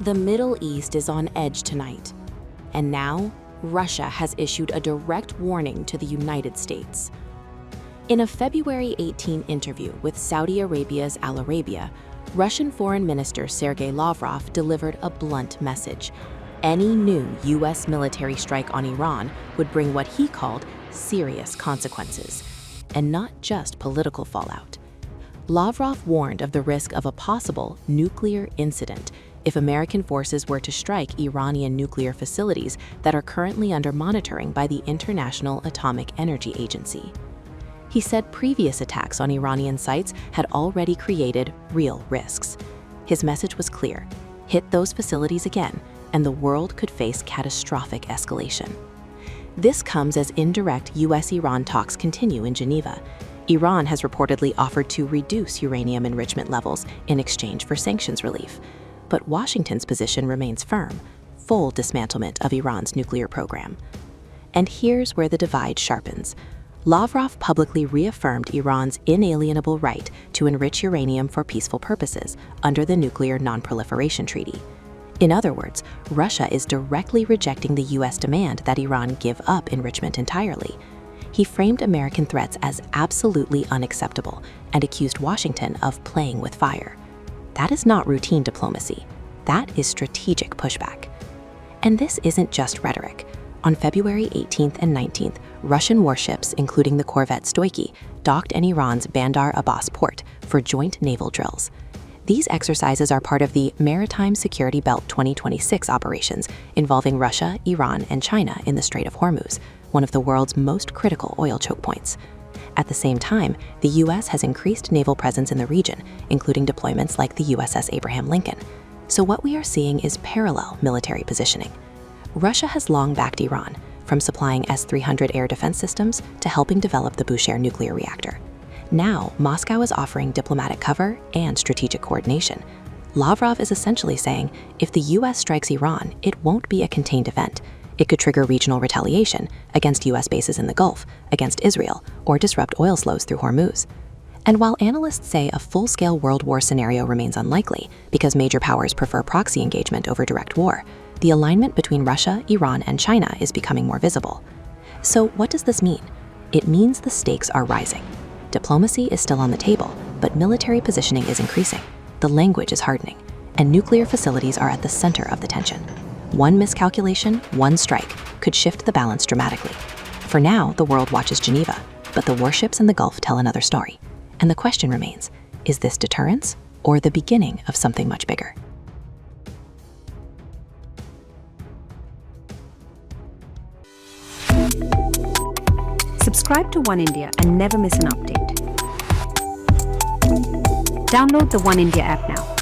The Middle East is on edge tonight, and now Russia has issued a direct warning to the United States. In a February 18 interview with Saudi Arabia's Al Arabiya, Russian Foreign Minister Sergei Lavrov delivered a blunt message. Any new U.S. military strike on Iran would bring what he called serious consequences, and not just political fallout. Lavrov warned of the risk of a possible nuclear incident if American forces were to strike Iranian nuclear facilities that are currently under monitoring by the International Atomic Energy Agency. He said previous attacks on Iranian sites had already created real risks. His message was clear: hit those facilities again, and the world could face catastrophic escalation. This comes as indirect U.S.-Iran talks continue in Geneva. Iran has reportedly offered to reduce uranium enrichment levels in exchange for sanctions relief. But Washington's position remains firm: full dismantlement of Iran's nuclear program. And here's where the divide sharpens. Lavrov publicly reaffirmed Iran's inalienable right to enrich uranium for peaceful purposes under the Nuclear Non-Proliferation Treaty. In other words, Russia is directly rejecting the U.S. demand that Iran give up enrichment entirely. He framed American threats as absolutely unacceptable and accused Washington of playing with fire. That is not routine diplomacy. That is strategic pushback. And this isn't just rhetoric. On February 18th and 19th, Russian warships, including the corvette Stoichi, docked in Iran's Bandar Abbas port for joint naval drills. These exercises are part of the Maritime Security Belt 2026 operations involving Russia, Iran, and China in the Strait of Hormuz, one of the world's most critical oil choke points. At the same time, the U.S. has increased naval presence in the region, including deployments like the USS Abraham Lincoln. So what we are seeing is parallel military positioning. Russia has long backed Iran, from supplying S-300 air defense systems to helping develop the Bushehr nuclear reactor. Now, Moscow is offering diplomatic cover and strategic coordination. Lavrov is essentially saying, if the U.S. strikes Iran, it won't be a contained event. It could trigger regional retaliation against U.S. bases in the Gulf, against Israel, or disrupt oil flows through Hormuz. And while analysts say a full-scale world war scenario remains unlikely because major powers prefer proxy engagement over direct war, the alignment between Russia, Iran, and China is becoming more visible. So what does this mean? It means the stakes are rising. Diplomacy is still on the table, but military positioning is increasing. The language is hardening, and nuclear facilities are at the center of the tension. One miscalculation, one strike, could shift the balance dramatically. For now, the world watches Geneva, but the warships in the Gulf tell another story. And the question remains, is this deterrence or the beginning of something much bigger? Subscribe to One India and never miss an update. Download the One India app now.